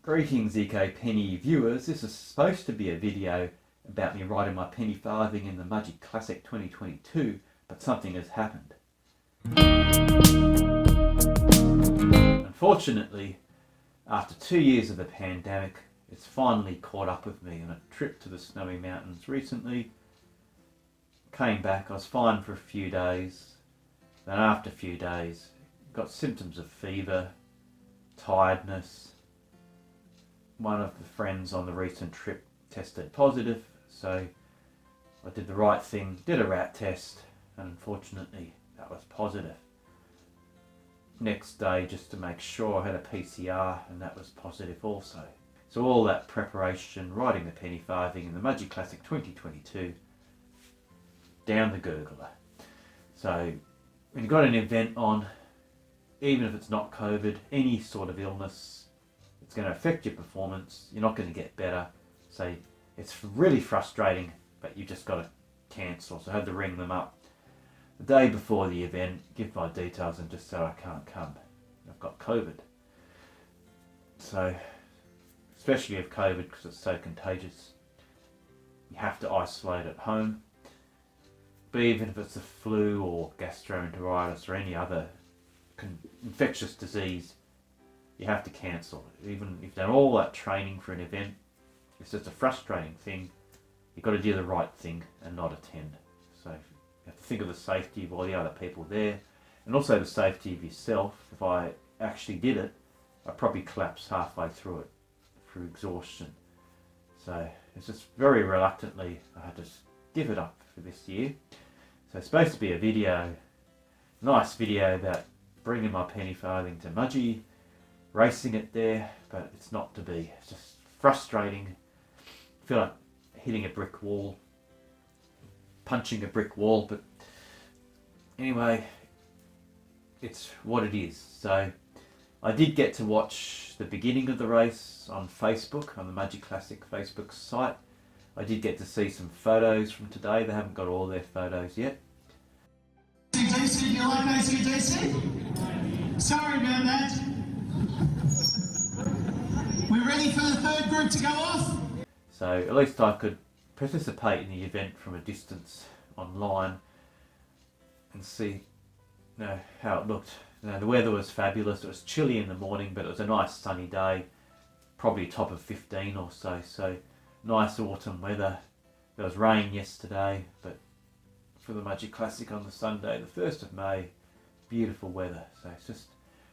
Greetings ecopenny viewers, this is supposed to be a video about me riding my penny farthing in the Mudgee Classic 2022, but something has happened. Unfortunately, after 2 years of the pandemic, it's finally caught up with me on a trip to the snowy mountains recently. Came back, I was fine for a few days, then after a few days got symptoms of fever, tiredness. One of the friends on the recent trip tested positive, so I did the right thing, did a rat test, and unfortunately that was positive. Next day, just to make sure, I had a PCR and that was positive also. So all that preparation, riding the penny farthing in the Mudgee Classic 2022, down the gurgler. So when you've got an event on, even if it's not COVID, any sort of illness, it's going to affect your performance. You're not going to get better. So it's really frustrating, but you just got to cancel. So I had to ring them up the day before the event, give my details and just say I can't come. I've got COVID. So, especially with COVID, because it's so contagious, you have to isolate at home. But even if it's a flu or gastroenteritis or any other infectious disease, you have to cancel. Even if you've done all that training for an event, it's just a frustrating thing. You've got to do the right thing and not attend. So you have to think of the safety of all the other people there, and also the safety of yourself. If I actually did it, I'd probably collapse halfway through it, through exhaustion. So it's just very reluctantly I had to give it up for this year. So it's supposed to be a video, nice video about bringing my penny farthing to Mudgee, racing it there, but it's not to be. It's just frustrating. I feel like hitting a brick wall, punching a brick wall, but anyway, it's what it is. So I did get to watch the beginning of the race on Facebook, on the Mudgee Classic Facebook site. I did get to see some photos from today. They haven't got all their photos yet. ACDC, you like ACDC? Sorry about that. We're ready for the third group to go off? So at least I could participate in the event from a distance online and see how it looked. The weather was fabulous. It was chilly in the morning, but it was a nice sunny day, probably top of 15 or so. So nice autumn weather. There was rain yesterday, but for the Mudgee Classic on the Sunday, the 1st of May, beautiful weather. So it's just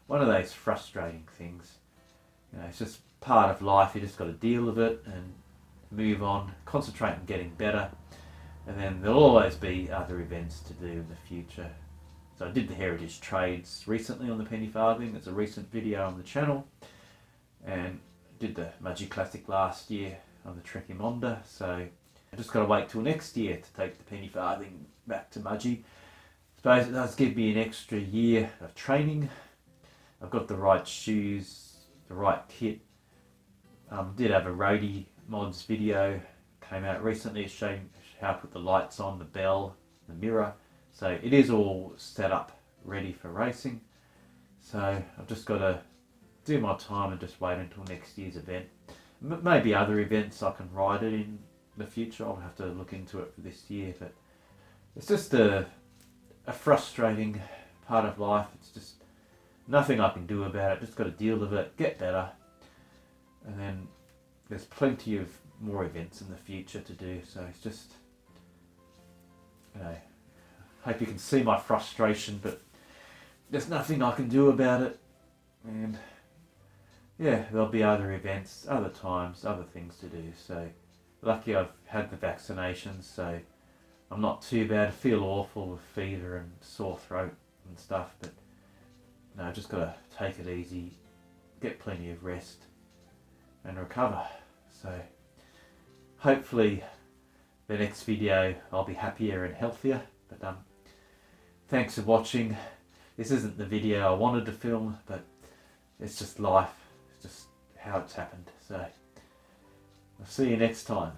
one of those frustrating things. It's just part of life. You just got to deal with it and move on, concentrate on getting better, and then there'll always be other events to do in the future. So I did the Heritage Trades recently on the penny farthing. It's a recent video on the channel, and did the Mudgee Classic last year on the Trekkie. So I just got to wait till next year to take the penny farthing back to Mudgee. I suppose it does give me an extra year of training. I've got the right shoes, the right kit. Did have a roadie mods video, came out recently showing how to put the lights on, the bell, the mirror. So it is all set up, ready for racing. So I've just got to do my time and just wait until next year's event. Maybe other events I can ride it in the future. I'll have to look into it for this year, but it's just a frustrating part of life. It's just nothing I can do about it. Just got to deal with it, get better, and then there's plenty of more events in the future to do. So it's just, hope you can see my frustration, but there's nothing I can do about it. And yeah, there'll be other events, other times, other things to do. So lucky I've had the vaccinations, so I'm not too bad. I feel awful with fever and sore throat and stuff, but I've just got to take it easy, get plenty of rest and recover. So hopefully the next video I'll be happier and healthier. But thanks for watching. This isn't the video I wanted to film, but it's just life. It's just how it's happened. So I'll see you next time.